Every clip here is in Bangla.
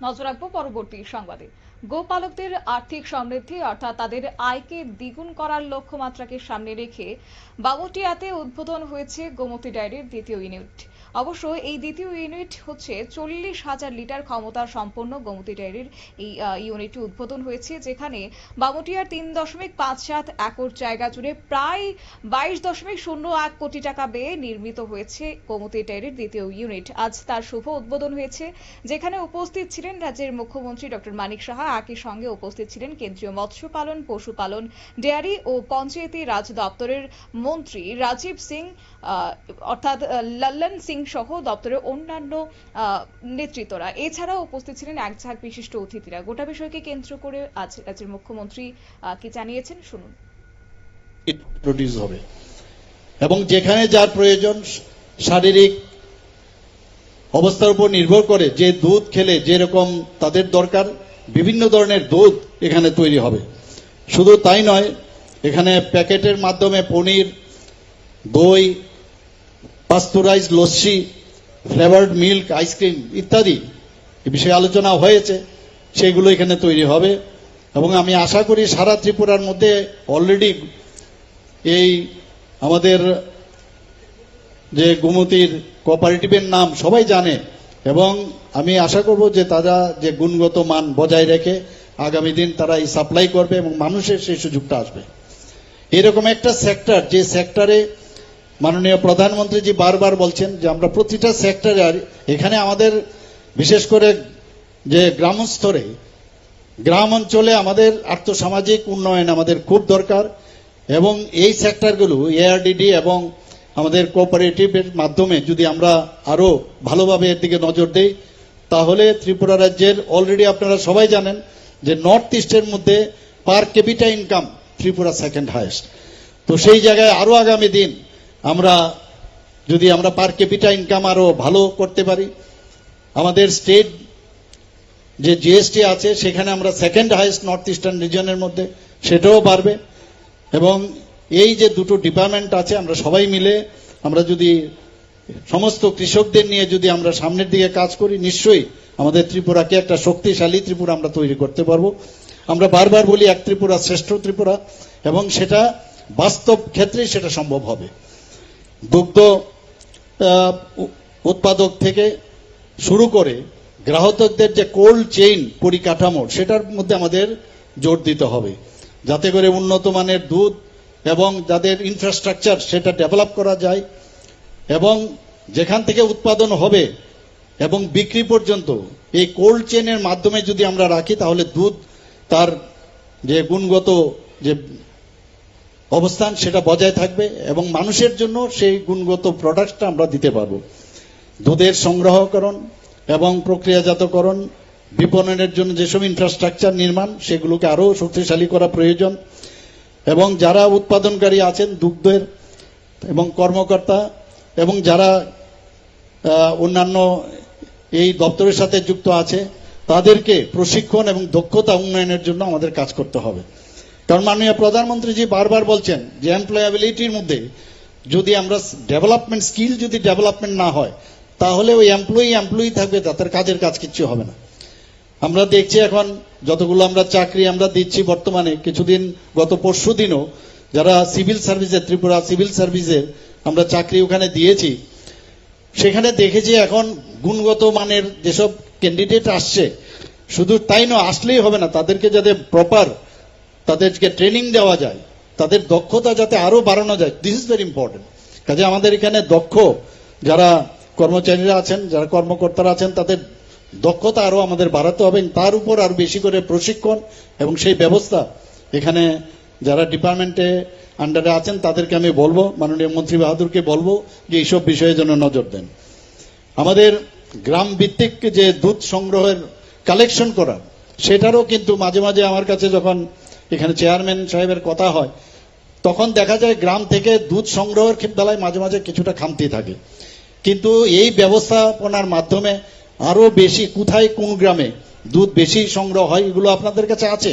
নজর রাখবো পরবর্তী সংবাদে। গোপালকদের আর্থিক সমৃদ্ধি অর্থাৎ তাদের আয়কে দ্বিগুণ করার লক্ষ্যমাত্রাকে সামনে রেখে বামুটিয়াতে উদ্বোধন হয়েছে গোমতী ডায়েরির দ্বিতীয় ইউনিট। অবশ্য এই দ্বিতীয় ইউনিট হচ্ছে 40,000 লিটার ক্ষমতার সম্পন্ন গোমতী ডায়েরির এই ইউনিটটি উদ্বোধন হয়েছে, যেখানে বামুটিয়ার 3.57 একর জায়গা জুড়ে প্রায় 22.01 কোটি টাকা ব্যয়ে নির্মিত হয়েছে গোমতী ডায়েরির দ্বিতীয় ইউনিট। আজ তার শুভ উদ্বোধন হয়েছে, যেখানে উপস্থিত ছিলেন রাজ্যের মুখ্যমন্ত্রী ডক্টর মানিক সাহা। একই সঙ্গে উপস্থিত ছিলেন কেন্দ্রীয় মৎস্য পালন, পশুপালন, ডেয়ারি ও পঞ্চায়েতি রাজ দপ্তরের মন্ত্রী রাজীব সিং অর্থাৎ লল্লন সিং সহ দপ্তরের অন্যান্য নেতৃত্বরা। এছাড়াও উপস্থিত ছিলেন এক ঝাঁক বিশিষ্ট অতিথিরা। গোটা বিষয়কে কেন্দ্র করে আজ রাজ্যের মুখ্যমন্ত্রী কি জানিয়েছেন শুনুন। প্রডিউস হবে এবং যেখানে যার প্রয়োজন শারীরিক অবস্থার উপর নির্ভর করে যে দুধ খেলে যেরকম তাদের দরকার বিভিন্ন ধরনের দুধ এখানে তৈরি হবে। শুধু তাই নয়, এখানে প্যাকেটের মাধ্যমে পনির, দই, pasteurise lassi, flavoured milk, ice cream ইত্যাদি বিষয়ে আলোচনা হয়েছে, সেগুলো এখানে তৈরি হবে। এবং আমি আশা করি সারা ত্রিপুরার মধ্যে অলরেডি এই আমাদের যে গোমতীর কোঅপারেটিভের নাম সবাই জানে, এবং আমি আশা করব যে তারা যে গুণগত মান বজায় রেখে আগামী দিন তারা এই সাপ্লাই করবে এবং মানুষের সেই সুযোগটা আসবে। এরকম একটা সেক্টর, যে সেক্টরে মাননীয় প্রধানমন্ত্রীজি বারবার বলছেন যে আমরা প্রতিটা সেক্টরে, এখানে আমাদের বিশেষ করে যে গ্রাম স্তরে গ্রাম অঞ্চলে আমাদের আর্থসামাজিক উন্নয়ন আমাদের খুব দরকার, এবং এই সেক্টরগুলো এআরডিডি এবং আমাদের কোঅপারেটিভের মাধ্যমে যদি আমরা আরো ভালোভাবে এর দিকে নজর দেই, তাহলে ত্রিপুরা রাজ্যের অলরেডি আপনারা সবাই জানেন যে নর্থ ইস্টের মধ্যে পার capital income Tripura second highest. তো সেই জায়গায় আরো আগামী দিন আমরা যদি আমরা পার ক্যাপিটা ইনকাম আরো ভালো করতে পারি, আমাদের স্টেট যে জিএসটি আছে সেখানে আমরা সেকেন্ড হাইয়েস্ট নর্থ ইস্টার্ন রিজনের মধ্যে, সেটাও বাড়বে। এবং এই যে দুটো ডিপার্টমেন্ট আছে আমরা সবাই মিলে আমরা যদি সমস্ত কৃষকদের নিয়ে যদি আমরা সামনের দিকে কাজ করি, নিশ্চয়ই আমাদের ত্রিপুরাকে একটা শক্তিশালী ত্রিপুরা আমরা তৈরি করতে পারবো। আমরা বারবার বলি এক ত্রিপুরা শ্রেষ্ঠ ত্রিপুরা, এবং সেটা বাস্তব ক্ষেত্রেই সেটা সম্ভব হবে। দুগ্ধ উৎপাদক থেকে শুরু করে গ্রাহকদের যে কোল্ড চেইন পরিকাঠামো, সেটার মধ্যে আমাদের জোর দিতে হবে, যাতে করে উন্নত মানের দুধ এবং যাদের ইনফ্রাস্ট্রাকচার সেটা ডেভেলপ করা যায়, এবং যেখান থেকে উৎপাদন হবে এবং বিক্রি পর্যন্ত এই কোল্ড চেইনের মাধ্যমে যদি আমরা রাখি, তাহলে দুধ তার যে গুণগত যে অবস্থান সেটা বজায় থাকবে এবং মানুষের জন্য সেই গুণগত প্রোডাক্টটা আমরা দিতে পারবো। দুধের সংগ্রহকরণ এবং প্রক্রিয়াজাতকরণ, বিপণনের জন্য যেসব ইনফ্রাস্ট্রাকচার নির্মাণ, সেগুলোকে আরো শক্তিশালী করা প্রয়োজন। এবং যারা উৎপাদনকারী আছেন দুগ্ধের এবং কর্মকর্তা এবং যারা অন্যান্য এই দপ্তরের সাথে যুক্ত আছে, তাদেরকে প্রশিক্ষণ এবং দক্ষতা উন্নয়নের জন্য আমাদের কাজ করতে হবে। কারণ মাননীয় প্রধানমন্ত্রীজি বারবার বলছেন যে এমপ্লয়াবিলিটির মধ্যে যদি আমরা ডেভেলপমেন্ট স্কিল যদি ডেভেলপমেন্ট না হয়, তাহলে ওই এমপ্লয়ি থাকবে, তাদের কাজের কাজ কিচ্ছু হবে না। আমরা দেখছি এখন যতগুলো আমরা চাকরি আমরা দিচ্ছি বর্তমানে, কিছুদিন গত পরশু দিনও যারা সিভিল সার্ভিসে, ত্রিপুরা সিভিল সার্ভিসে আমরা চাকরি ওখানে দিয়েছি, সেখানে দেখেছি এখন গুণগত মানের যেসব ক্যান্ডিডেট আসছে, শুধু তাই নয়, আসলেই হবে না, তাদেরকে যাতে প্রপার তাদেরকে ট্রেনিং দেওয়া যায়, তাদের দক্ষতা যাতে আরো বাড়ানো যায়, দিস ইজ ভেরি ইম্পর্টেন্ট। কাজে আমাদের এখানে দক্ষ যারা কর্মচারীরা আছেন, যারা কর্মকর্তারা আছেন, তাদের দক্ষতা আরো আমাদের বাড়াতে হবে, তার উপর আরো বেশি করে প্রশিক্ষণ এবং সেই ব্যবস্থা এখানে যারা ডিপার্টমেন্টে আন্ডারে আছেন তাদেরকে আমি বলবো, মাননীয় মন্ত্রী বাহাদুরকে বলবো যে এইসব বিষয়ের জন্য নজর দেন। আমাদের গ্রাম ভিত্তিক যে দুধ সংগ্রহের কালেকশন করা, সেটারও কিন্তু মাঝে মাঝে আমার কাছে যখন এখানে চেয়ারম্যান সাহেবের কথা হয়, তখন দেখা যায় গ্রাম থেকে দুধ সংগ্রহের বেলায় মাঝে মাঝে কিছুটা খামতি থাকে। কিন্তু এই ব্যবস্থাপনার মাধ্যমে আরো বেশি কোথায় কোন গ্রামে দুধ বেশি সংগ্রহ হয়, এগুলো আপনাদের কাছে আছে,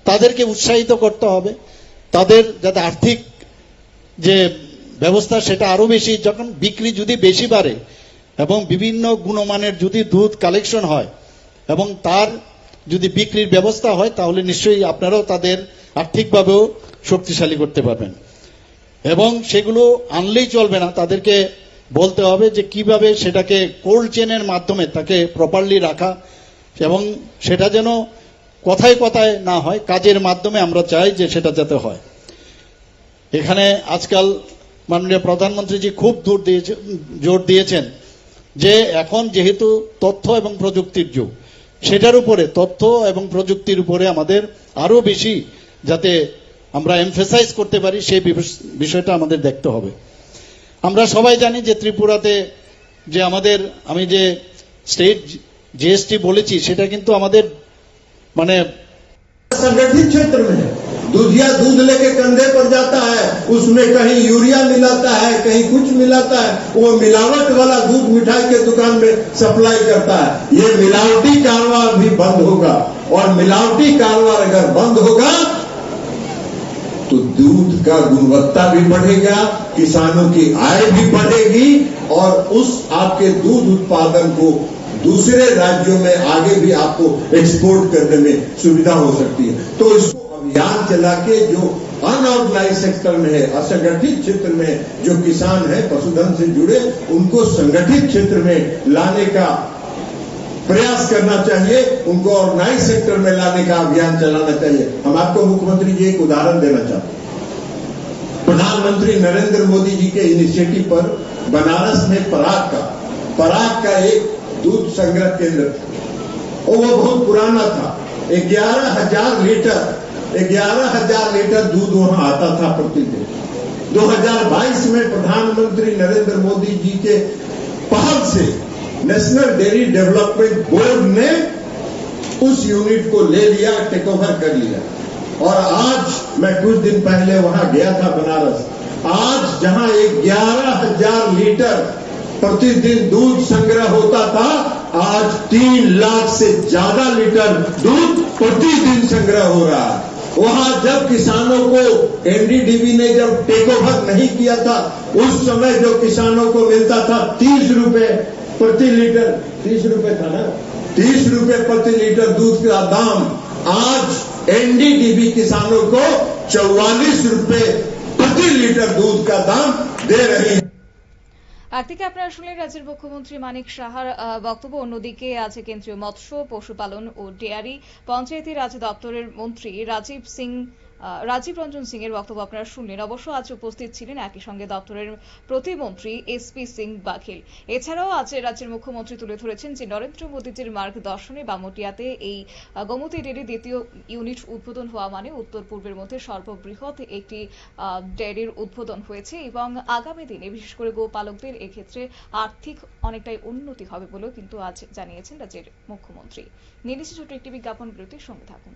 তাদেরকে উৎসাহিত করতে হবে, তাদের যাতে আর্থিক যে ব্যবস্থা সেটা আরো বেশি, যখন বিক্রি যদি বেশি বাড়ে এবং বিভিন্ন গুণমানের যদি দুধ কালেকশন হয়, এবং তার যদি বিক্রির ব্যবস্থা হয় তাহলে নিশ্চয়ই আপনারাও তাদের আর্থিকভাবেও শক্তিশালী করতে পারবেন। এবং সেগুলো আনলেই চলবে না, তাদেরকে বলতে হবে যে কিভাবে সেটাকে কোল্ড চেনের মাধ্যমে তাকে প্রপারলি রাখা, এবং সেটা যেন কথায় কথায় না হয়, কাজের মাধ্যমে আমরা চাই যে সেটা যাতে হয়। এখানে আজকাল মাননীয় প্রধানমন্ত্রীজি খুব জোর দিয়েছেন যে এখন যেহেতু তথ্য এবং প্রযুক্তির যুগ, সেটার উপরে তথ্য এবং প্রযুক্তির উপরে আমাদের আরো বেশি যাতে আমরা এমফেসাইজ করতে পারি সেই বিষয়টা আমাদের দেখতে হবে। আমরা সবাই জানি যে ত্রিপুরাতে যে আমাদের, আমি যে স্টেট জিএসটি বলেছি সেটা কিন্তু আমাদের মানে संगठित क्षेत्र में है। दूधिया दूध लेके कंधे पर जाता है, उसमें कहीं यूरिया मिलाता है, कहीं कुछ मिलाता है, वो मिलावट वाला दूध मिठाई के दुकान में सप्लाई करता है। ये मिलावटी कारोबार भी बंद होगा, और मिलावटी कारोबार अगर बंद होगा तो दूध का गुणवत्ता भी बढ़ेगा, किसानों की आय भी बढ़ेगी, और उस आपके दूध उत्पादन को दूसरे राज्यों में आगे भी आपको एक्सपोर्ट करने में सुविधा हो सकती है। तो इसको अभियान चला के जो अनऑर्गेनाइज सेक्टर में है, असंगठित क्षेत्र में जो किसान है पशुधन से जुड़े, उनको संगठित क्षेत्र में लाने का प्रयास करना चाहिए, उनको ऑर्गेनाइज सेक्टर में लाने का अभियान चलाना चाहिए। हम आपको मुख्यमंत्री जी एक उदाहरण देना चाहते हैं। प्रधानमंत्री नरेंद्र मोदी जी के इनिशिएटिव पर बनारस में पराग का एक दूध संग्रह केंद्र था, और वो बहुत पुराना था। 11,000 लीटर दूध वहां आता था प्रतिदिन। 2022 में प्रधानमंत्री नरेंद्र मोदी जी के पहल से नेशनल डेयरी डेवलपमेंट बोर्ड ने उस यूनिट को ले लिया, टेक ओवर कर लिया, और आज मैं कुछ दिन पहले वहां गया था बनारस। आज जहां 11,000 लीटर प्रतिदिन दूध संग्रह होता था, आज 3 लाख से ज्यादा लीटर दूध प्रतिदिन संग्रह हो रहा है। वहां जब किसानों को एनडीडीबी ने जब टेक ओवर नहीं किया था, उस समय जो किसानों को मिलता था 30 रुपए प्रति लीटर, 30 रुपए था ना, 30 रुपए प्रति लीटर दूध का दाम, आज एनडीडीबी किसानों को 44 रुपए प्रति लीटर दूध का दाम दे रही है। একদিকে আপনারা শুনলেন রাজ্যের মুখ্যমন্ত্রী মানিক সাহার বক্তব্য, অন্যদিকে আছে কেন্দ্রীয় মৎস্য, পশুপালন ও ডেয়ারি পঞ্চায়েতি রাজ দপ্তরের মন্ত্রী রাজীব রঞ্জন সিং এর বক্তব্য আপনারা শুনলেন। অবশ্য আজ উপস্থিত ছিলেন একই সঙ্গে দপ্তরের প্রতিমন্ত্রী এসপি সিং বাঘেল। এছাড়াও আজ রাজ্যের মুখ্যমন্ত্রী তুলে ধরেছেন যে নরেন্দ্র মোদীজির মার্গদর্শনে বামুটিয়াতে এই গোমতী ডেয়ারি দ্বিতীয় ইউনিট উদ্বোধন হওয়া মানে উত্তর পূর্বের মধ্যে সর্ববৃহৎ একটি ডেয়ারির উদ্বোধন হয়েছে, এবং আগামী দিনে বিশেষ করে গোপালকদের এক্ষেত্রে আর্থিক অনেকটাই উন্নতি হবে বলেও কিন্তু আজ জানিয়েছেন রাজ্যের মুখ্যমন্ত্রী। নিয়ে নিচ্ছে ছোট একটি বিজ্ঞাপন বিরতির সঙ্গে থাকুন।